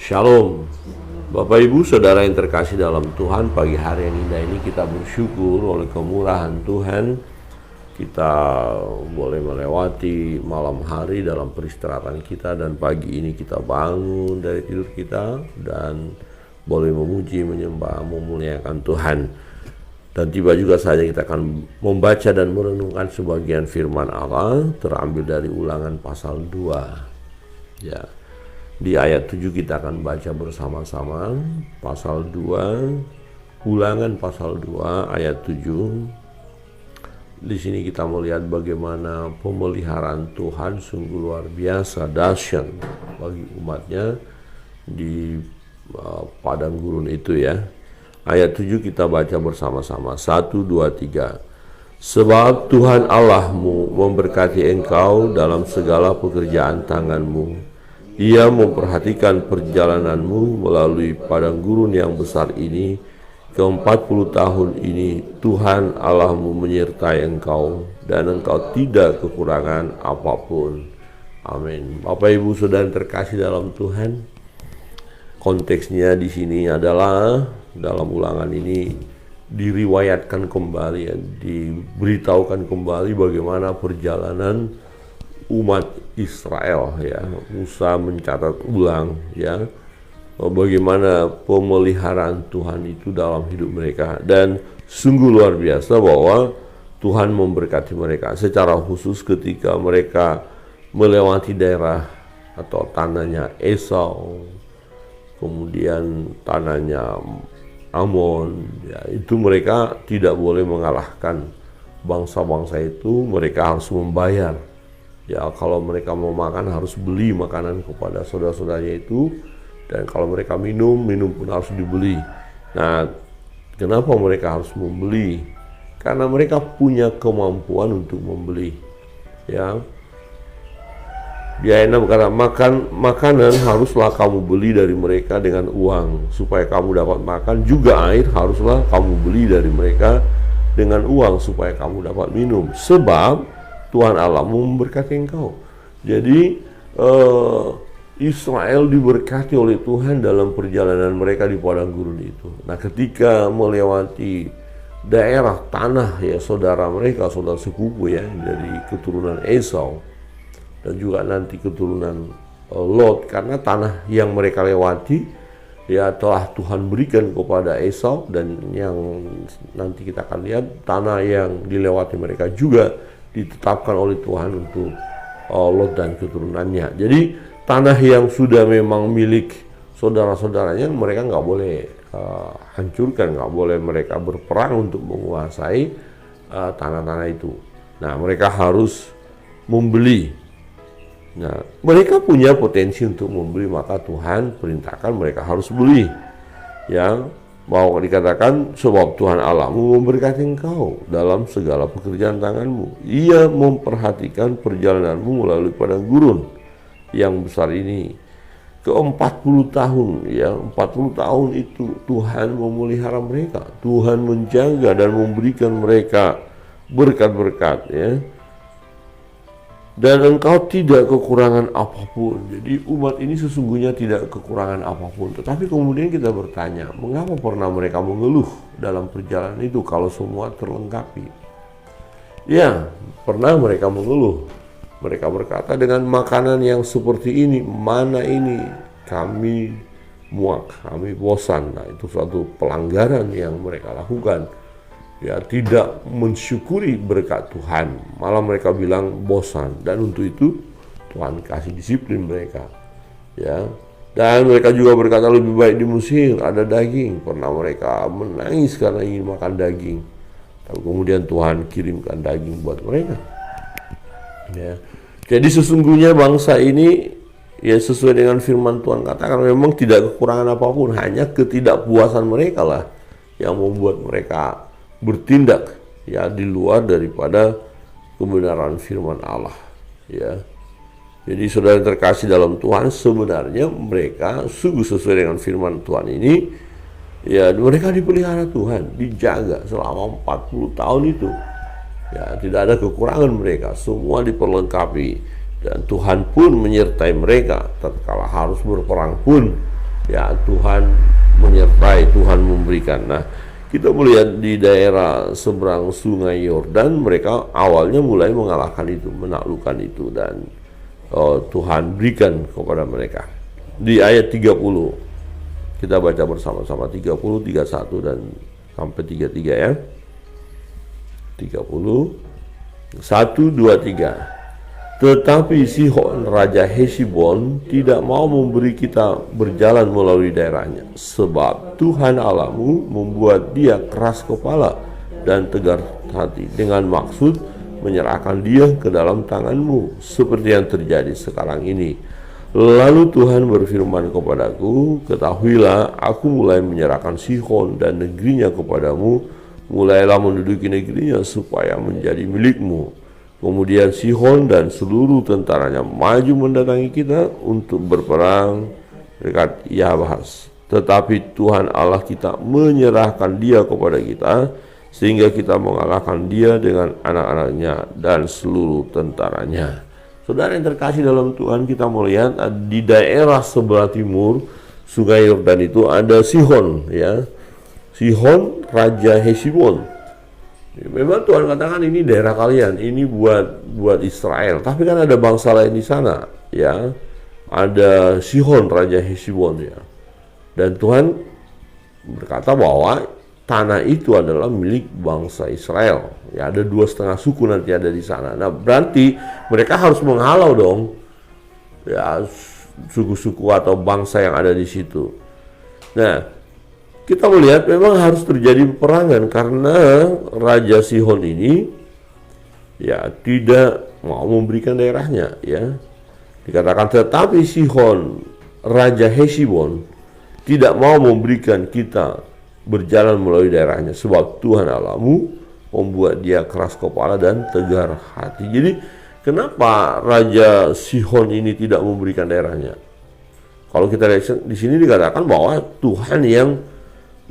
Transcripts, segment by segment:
Shalom, Bapak Ibu Saudara yang terkasih dalam Tuhan. Pagi hari yang indah ini kita bersyukur oleh kemurahan Tuhan. Kita boleh melewati malam hari dalam peristirahatan kita, dan pagi ini kita bangun dari tidur kita dan boleh memuji, menyembah, memuliakan Tuhan. Dan tiba juga saja kita akan membaca dan merenungkan sebagian firman Allah terambil dari Ulangan pasal 2. Ya. Di ayat 7 kita akan baca bersama-sama pasal 2, Ulangan pasal 2 ayat 7. Di sini kita melihat bagaimana pemeliharaan Tuhan sungguh luar biasa, dahsyat bagi umatnya di padang gurun itu ya. Ayat 7 kita baca bersama-sama. 1, 2, 3. Sebab Tuhan Allahmu memberkati engkau dalam segala pekerjaan tanganmu. Ia memperhatikan perjalananmu melalui padang gurun yang besar ini. Ke-40 tahun ini Tuhan Allahmu menyertai engkau, dan engkau tidak kekurangan apapun. Amin. Bapak Ibu Saudara terkasih dalam Tuhan, konteksnya di sini adalah dalam ulangan ini diriwayatkan kembali ya, diberitahukan kembali bagaimana perjalanan umat Israel ya. Musa mencatat ulang ya bagaimana pemeliharaan Tuhan itu dalam hidup mereka, dan sungguh luar biasa bahwa Tuhan memberkati mereka secara khusus ketika mereka melewati daerah atau tanahnya Esau, kemudian tanahnya Amon ya, itu mereka tidak boleh mengalahkan bangsa-bangsa itu. Mereka harus membayar. Ya, kalau mereka mau makan harus beli makanan kepada saudara-saudaranya itu, dan kalau mereka minum pun harus dibeli. Nah, kenapa mereka harus membeli? Karena mereka punya kemampuan untuk membeli. Ya, di ayat 6 berkata, makanan haruslah kamu beli dari mereka dengan uang supaya kamu dapat makan, juga air haruslah kamu beli dari mereka dengan uang supaya kamu dapat minum, sebab Tuhan Allahmu memberkati engkau. Jadi Israel diberkati oleh Tuhan dalam perjalanan mereka di padang gurun itu. Nah, ketika melewati daerah tanah ya saudara mereka, saudara sepupu ya, dari keturunan Esau dan juga nanti keturunan Lot, karena tanah yang mereka lewati ya telah Tuhan berikan kepada Esau, dan yang nanti kita akan lihat tanah yang dilewati mereka juga ditetapkan oleh Tuhan untuk Lot dan keturunannya. Jadi tanah yang sudah memang milik saudara-saudaranya mereka nggak boleh hancurkan, nggak boleh mereka berperang untuk menguasai tanah-tanah itu. Nah, mereka harus membeli. Nah, mereka punya potensi untuk membeli, maka Tuhan perintahkan mereka harus beli. Ya, mau dikatakan sebab Tuhan Allahmu memberkati engkau dalam segala pekerjaan tanganmu. Ia memperhatikan perjalananmu melalui padang gurun yang besar ini. Ke-40 tahun ya, 40 tahun itu Tuhan memelihara mereka. Tuhan menjaga dan memberikan mereka berkat-berkat ya. Dan engkau tidak kekurangan apapun. Jadi umat ini sesungguhnya tidak kekurangan apapun. Tetapi kemudian kita bertanya, mengapa pernah mereka mengeluh dalam perjalanan itu kalau semua terlengkapi? Ya, pernah mereka mengeluh. Mereka berkata, dengan makanan yang seperti ini, mana ini kami muak, kami bosan. Nah, itu suatu pelanggaran yang mereka lakukan. Ya, tidak mensyukuri berkat Tuhan, malah mereka bilang bosan, dan untuk itu Tuhan kasih disiplin mereka. Ya, dan mereka juga berkata lebih baik di Mesir ada daging. Pernah mereka menangis karena ingin makan daging, tapi kemudian Tuhan kirimkan daging buat mereka. Ya, jadi sesungguhnya bangsa ini ya sesuai dengan firman Tuhan katakan memang tidak kekurangan apapun, hanya ketidakpuasan mereka lah yang membuat mereka bertindak ya di luar daripada kebenaran firman Allah ya. Jadi saudara terkasih dalam Tuhan, sebenarnya mereka sungguh sesuai dengan firman Tuhan ini ya, mereka dipelihara Tuhan, dijaga selama 40 tahun itu ya, tidak ada kekurangan mereka, semua diperlengkapi, dan Tuhan pun menyertai mereka tatkala harus berperang pun Ya, Tuhan menyertai, Tuhan memberikan. Nah, kita melihat di daerah seberang Sungai Yordan, mereka awalnya mulai mengalahkan itu, menaklukkan itu, dan Tuhan berikan kepada mereka. Di ayat 30, kita baca bersama-sama 30, 31 dan sampai 33 ya. 30, 1, 2, 3. Tetapi Sihon, Raja Hesibon, tidak mau memberi kita berjalan melalui daerahnya, sebab Tuhan Allahmu membuat dia keras kepala dan tegar hati, dengan maksud menyerahkan dia ke dalam tanganmu, seperti yang terjadi sekarang ini. Lalu Tuhan berfirman kepadaku, ketahuilah, aku mulai menyerahkan Sihon dan negerinya kepadamu, mulailah menduduki negerinya supaya menjadi milikmu. Kemudian Sihon dan seluruh tentaranya maju mendatangi kita untuk berperang dekat Yahbas. Tetapi Tuhan Allah kita menyerahkan dia kepada kita, sehingga kita mengalahkan dia dengan anak-anaknya dan seluruh tentaranya. Saudara yang terkasih dalam Tuhan, kita melihat di daerah sebelah timur Sungai Yordan itu ada Sihon, ya. Sihon, Raja Hesibon. Memang Tuhan katakan ini daerah kalian, ini buat Israel. Tapi kan ada bangsa lain di sana, ya. Ada Sihon, Raja Hesibon, ya. Dan Tuhan berkata bahwa tanah itu adalah milik bangsa Israel. Ya, ada 2,5 suku nanti ada di sana. Nah, berarti mereka harus menghalau dong, ya, suku-suku atau bangsa yang ada di situ. Nah, kita melihat memang harus terjadi peperangan karena Raja Sihon ini ya tidak mau memberikan daerahnya, ya. Dikatakan tetapi Sihon, Raja Hesibon, tidak mau memberikan kita berjalan melalui daerahnya, sebab Tuhan Allahmu membuat dia keras kepala dan tegar hati. Jadi kenapa Raja Sihon ini tidak memberikan daerahnya? Kalau kita lihat di sini dikatakan bahwa Tuhan yang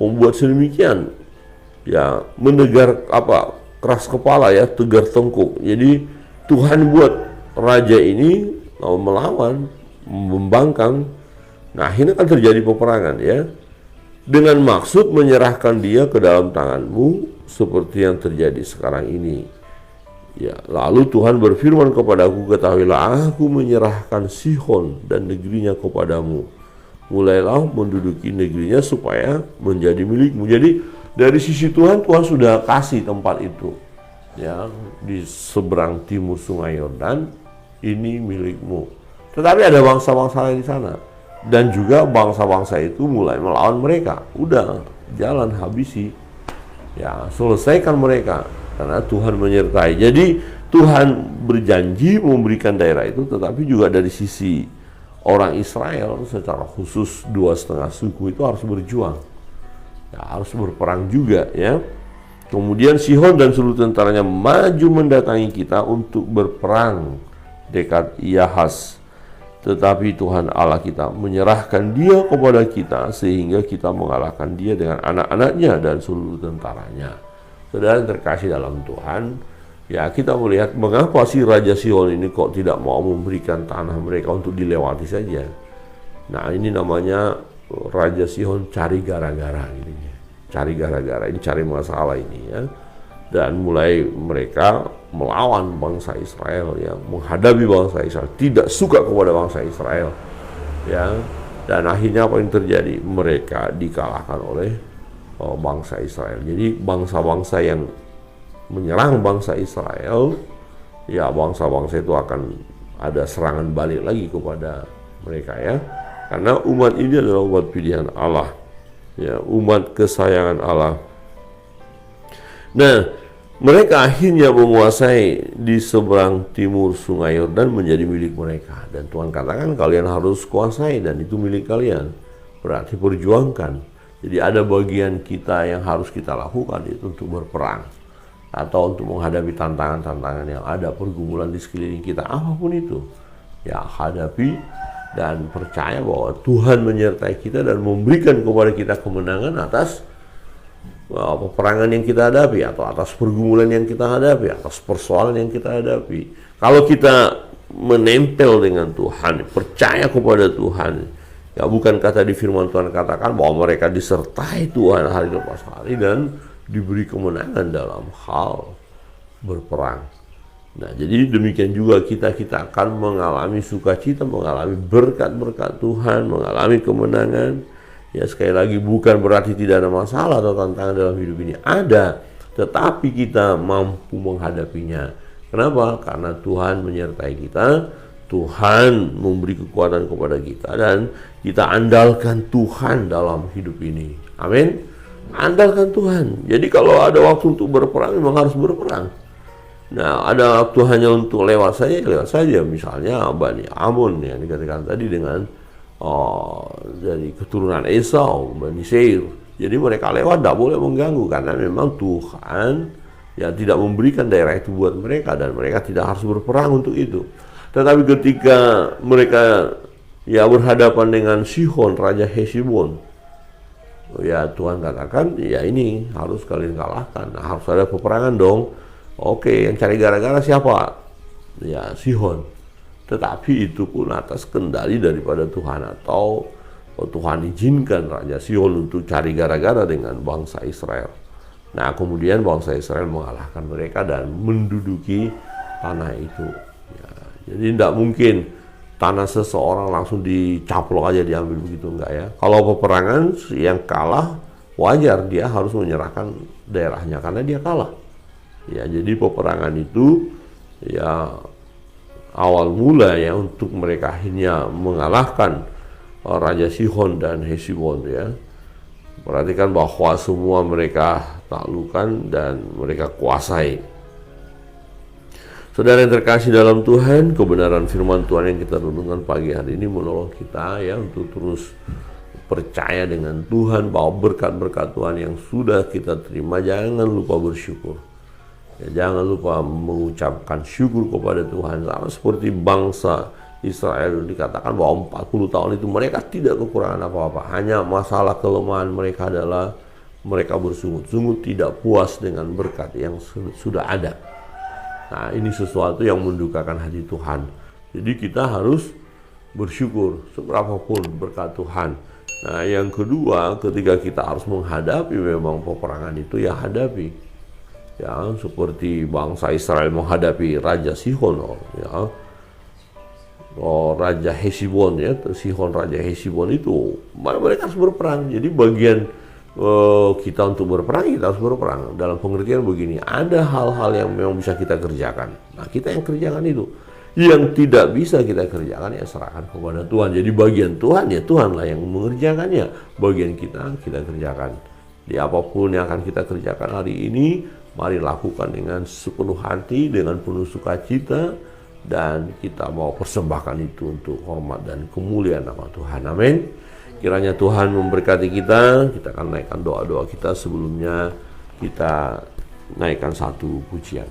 membuat sedemikian, ya, menegar keras kepala, ya, tegar tengkuk. Jadi Tuhan buat raja ini melawan, membangkang. Nah, ini kan terjadi peperangan, ya, dengan maksud menyerahkan dia ke dalam tanganmu, seperti yang terjadi sekarang ini. Ya, lalu Tuhan berfirman kepadaku, ketahuilah, aku menyerahkan Sihon dan negerinya kepadamu, mulailah menduduki negerinya supaya menjadi milikmu. Jadi dari sisi Tuhan, Tuhan sudah kasih tempat itu, ya, di seberang timur Sungai Yordan, ini milikmu. Tetapi ada bangsa-bangsa lain di sana, dan juga bangsa-bangsa itu mulai melawan mereka. Udah, jalan habisi, ya, selesaikan mereka, karena Tuhan menyertai. Jadi Tuhan berjanji memberikan daerah itu, tetapi juga dari sisi orang Israel secara khusus 2,5 suku itu harus berjuang, ya, harus berperang juga, ya. Kemudian Sihon dan seluruh tentaranya maju mendatangi kita untuk berperang dekat Yahas. Tetapi Tuhan Allah kita menyerahkan dia kepada kita, sehingga kita mengalahkan dia dengan anak-anaknya dan seluruh tentaranya. Saudara yang terkasih dalam Tuhan, ya, kita melihat mengapa si Raja Sihon ini kok tidak mau memberikan tanah mereka untuk dilewati saja. Nah, ini namanya Raja Sihon cari gara-gara, gitu, cari gara-gara, ini cari masalah ini, ya. Dan mulai mereka melawan bangsa Israel, ya, menghadapi bangsa Israel, tidak suka kepada bangsa Israel, ya. Dan akhirnya apa yang terjadi? Mereka dikalahkan oleh bangsa Israel. Jadi bangsa-bangsa yang menyerang bangsa Israel, ya, bangsa-bangsa itu akan ada serangan balik lagi kepada mereka, ya. Karena umat ini adalah umat pilihan Allah, ya, umat kesayangan Allah. Nah, mereka akhirnya menguasai di seberang timur Sungai Yordan menjadi milik mereka. Dan Tuhan katakan kalian harus kuasai dan itu milik kalian. Berarti perjuangkan. Jadi ada bagian kita yang harus kita lakukan, itu untuk berperang atau untuk menghadapi tantangan-tantangan yang ada, pergumulan di sekeliling kita, apapun itu, ya, hadapi dan percaya bahwa Tuhan menyertai kita dan memberikan kepada kita kemenangan atas peperangan yang kita hadapi, atau atas pergumulan yang kita hadapi, atas persoalan yang kita hadapi. Kalau kita menempel dengan Tuhan, percaya kepada Tuhan, Ya, bukankah tadi firman Tuhan katakan bahwa mereka disertai Tuhan hari lepas hari dan diberi kemenangan dalam hal berperang. Nah, jadi demikian juga kita akan mengalami sukacita, mengalami berkat-berkat Tuhan, mengalami kemenangan. Ya, sekali lagi bukan berarti tidak ada masalah atau tantangan dalam hidup ini. Ada, tetapi kita mampu menghadapinya. Kenapa? Karena Tuhan menyertai kita, Tuhan memberi kekuatan kepada kita, dan kita andalkan Tuhan dalam hidup ini. Amin. Andalkan Tuhan. Jadi kalau ada waktu untuk berperang, memang harus berperang. Nah, ada waktu hanya untuk lewat saja. Misalnya Bani Amun yang dikatakan tadi dengan dari keturunan Esau, Bani Seir. Jadi mereka lewat, tidak boleh mengganggu, karena memang Tuhan ya tidak memberikan daerah itu buat mereka, dan mereka tidak harus berperang untuk itu. Tetapi ketika mereka ya berhadapan dengan Sihon, Raja Hesibon, ya Tuhan katakan, ya ini harus kalian kalahkan. Nah, harus ada peperangan dong. Oke, yang cari gara-gara siapa? Ya Sihon. Tetapi itu pun atas kendali daripada Tuhan, atau Tuhan izinkan Raja Sihon untuk cari gara-gara dengan bangsa Israel. Nah, kemudian bangsa Israel mengalahkan mereka dan menduduki tanah itu. Ya, jadi tidak mungkin tanah seseorang langsung dicaplok aja diambil begitu, enggak ya. Kalau peperangan yang kalah, wajar dia harus menyerahkan daerahnya karena dia kalah. Ya, jadi peperangan itu ya awal mula ya untuk mereka akhirnya mengalahkan Raja Sihon dan Hesibon ya. Perhatikan bahwa semua mereka taklukan dan mereka kuasai. Saudara yang terkasih dalam Tuhan, kebenaran firman Tuhan yang kita renungkan pagi hari ini menolong kita ya untuk terus percaya dengan Tuhan bahwa berkat-berkat Tuhan yang sudah kita terima, jangan lupa bersyukur. Ya, jangan lupa mengucapkan syukur kepada Tuhan. Sama seperti bangsa Israel, dikatakan bahwa 40 tahun itu mereka tidak kekurangan apa-apa. Hanya masalah kelemahan mereka adalah mereka bersungut-sungut tidak puas dengan berkat yang sudah ada. Nah, ini sesuatu yang mendukakan hati Tuhan. Jadi kita harus bersyukur seberapapun berkat Tuhan. Nah, yang kedua, ketika kita harus menghadapi memang peperangan itu, ya hadapi. Ya, seperti bangsa Israel menghadapi Raja Sihon, ya, Raja Hesibon ya, Sihon Raja Hesibon itu, mereka harus berperang. Jadi bagian kita untuk berperang, kita harus berperang. Dalam pengertian begini, ada hal-hal yang memang bisa kita kerjakan. Nah, kita yang kerjakan itu. Yang tidak bisa kita kerjakan, ya serahkan kepada Tuhan. Jadi bagian Tuhan, ya Tuhanlah yang mengerjakannya. Bagian kita kerjakan. Di apapun yang akan kita kerjakan hari ini, mari lakukan dengan sepenuh hati, dengan penuh sukacita, dan kita mau persembahkan itu untuk hormat dan kemuliaan nama Tuhan. Amin. Kiranya Tuhan memberkati kita. Kita akan naikkan doa-doa kita. Sebelumnya kita naikkan satu pujian.